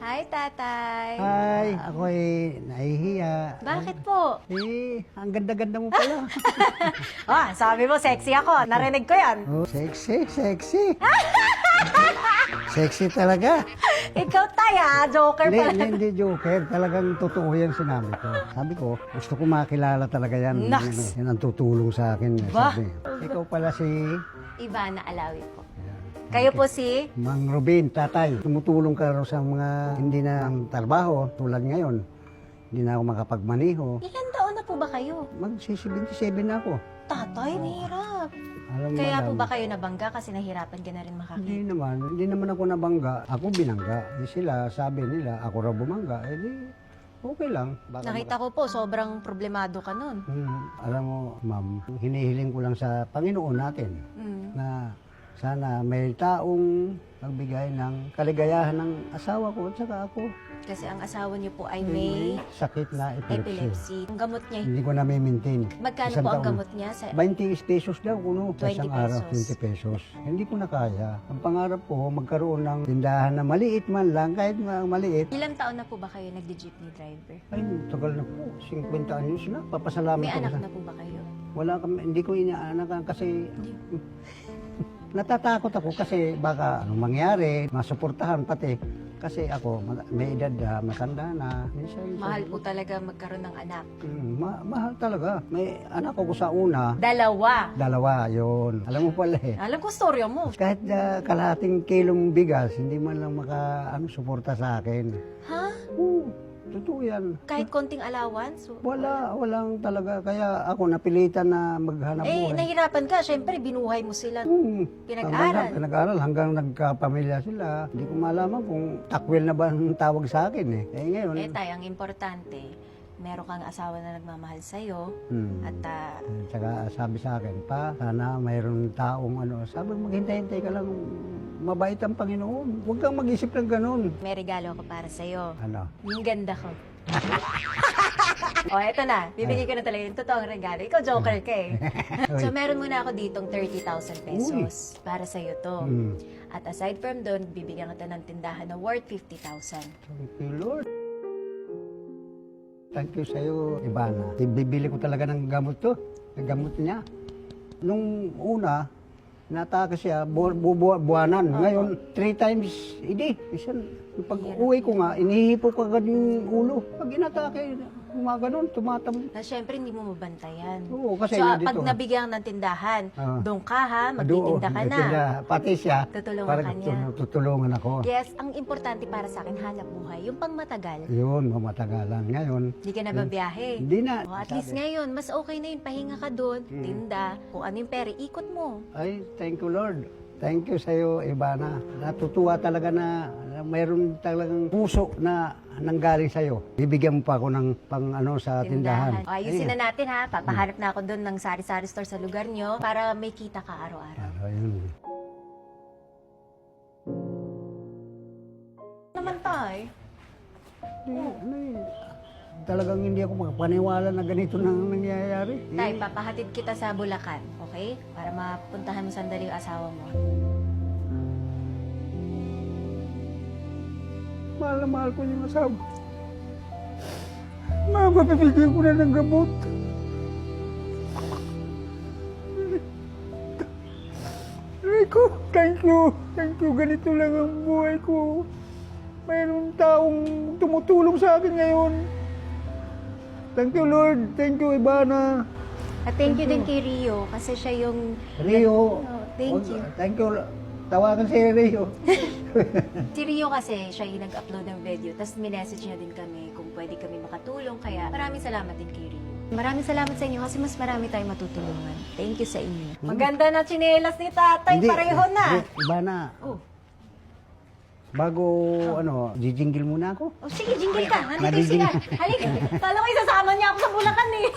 Hi, tatay. Hi, ako'y nahihiya. Bakit po? Ang ganda-ganda mo pala. Sabi mo, sexy ako. Narinig ko yan. Oh, sexy, sexy. Sexy talaga. Ikaw, tay, joker pala. Hindi joker. Talagang totoo yan sinabi ko. Sabi ko, gusto ko makilala talaga yan. Naks! Yan ang tutulong sa akin. Bah! Sabi, ikaw pala si Ivana Alawi po. Kayo po si? Mang Rubin, tatay. Tumutulong ka raw sa mga hindi na ang trabaho. Tulad ngayon, hindi na ako makapagmaniho. Ilan taon na po ba kayo? Mag-77 na ako. Tatay, mahirap. Alam mo, Kaya po madam, ba kayo nabangga kasi nahirapan ka na rin Hindi makakita? hindi naman ako nabangga. Ako binangga. Sila, sabi nila, ako raw bumangga. Di, okay lang. Baka Nakita ko po, sobrang problemado ka nun. Alam mo, ma'am, hinihiling ko lang sa Panginoon natin na sana may taong magbigay ng kaligayahan ng asawa ko at saka ako. Kasi ang asawa niyo po ay may Sakit na epilepsy. epilepsy. Ang gamot niya, Hindi ko na may maintain. magkano Isang po ang taon. gamot niya? Sa 20 pesos daw kuno. 20 Isang araw, pesos. 20 pesos. Hindi ko na kaya. Ang pangarap ko, magkaroon ng tindahan na maliit man lang, kahit maliit. Ilang taon na po ba kayo nagdi-jeepney driver? Ay, tagal na po. 50 anyos na. Papasalamat May ako anak sa... na po ba kayo? Wala kami, hindi ko inaanakan kasi... Natatakot ako kasi baka anong mangyari, masuportahan pati. Kasi ako, may edad na, matanda na. Minsan, Mahal po talaga magkaroon ng anak. Mahal talaga. May anak ko sa una, Dalawa. yun. Alam mo pala eh. Alam ko storya mo. Kahit kalahating kilong bigas, hindi man lang suporta sa akin. Ha? Oo, totoo yan. Kahit konting allowance? Walang talaga. Kaya ako napilitan na maghanap buhay. Nahirapan ka. Siyempre, binuhay mo sila. Pinag-aral. Pinag-aral hanggang nagkapamilya sila. Hindi ko malaman kung takwil na ba ang tawag sa akin eh. Ngayon. Tay, ang importante, meron kang asawa na nagmamahal sa'yo. At Tsaka sabi sa akin, pa, sana mayroong taong sabi maghintay-hintay ka lang, mabait ang Panginoon. Huwag kang mag-isip ng ganun. may regalo ako para sa'yo. Ano? Yung ganda ko. Eto na. Bibigyan ko na talaga yung totoong regalo. Ikaw, joker ka eh. So, meron muna ako ditong 30,000 pesos. Para sa'yo to. At aside from doon, bibigyan kita ng tindahan na worth 50,000. Thank you, Lord. Thank you sa'yo, Ivana. Bibili ko talaga ng gamot to. Ng gamot niya. Nung una, natake siya, buwanan. Ngayon, 3 times a day. Pag uwi ko nga, inihipo ko agad yung ulo. Pag inatake, gumaganon, tumatam. Na syempre, hindi mo mabantayan. Oo, kasi So, nga pag dito. nabigyan ng tindahan, doon ka ha, magtitinda ka na. Pati siya, Tutulungan parang ka niya. tutulungan ako. Yes, ang importante para sa akin, hanap buhay. Yung pang matagal, Yun, mamatagalan. Ngayon, hindi ka na babiyahe. hindi na. At least ngayon, mas okay na yun. Pahinga ka doon, tinda. Kung ano yung pera, ikot mo. Ay, thank you, Lord. Thank you sa'yo, Ivana. Natutuwa talaga na mayroon talagang puso na nanggaling sa'yo. Bibigyan mo pa ako ng sa tindahan. O, ayusin na natin ha. Papahanap na ako doon ng sari-sari store sa lugar nyo para may kita ka araw-araw. Ayun. Naman tayo. Talagang hindi ako makapaniwala na ganito na nangyayari. Tay, papahatid kita sa Bulacan, okay? Para mapuntahan mo sandali yung asawa mo. Mahal na mahal ko yung asawa. Mapapibigyan ko na ng gamot. Rico, thank you. Thank you. Ganito lang ang buhay ko. Mayroong taong tumutulong sa akin ngayon. Thank you, Lord. Thank you, Ivana. At thank you din kay Rio kasi siya yung... Rio. Thank you. Thank you. Tawagan si Rio. Si Rio kasi siya yung nag-upload ng video tapos minessage niya din kami kung pwede kami makatulong kaya maraming salamat din kay Rio. Maraming salamat sa inyo kasi mas marami tayong matutulungan. Thank you sa inyo. Maganda na tsinelas ni tatay, pareho na. Ivana. Oh. Bago, jijinggil muna ako. Oh, sige, jingle ka. Nandito sila. Halika. Kala ko isasama niya ako sa Bulacan eh.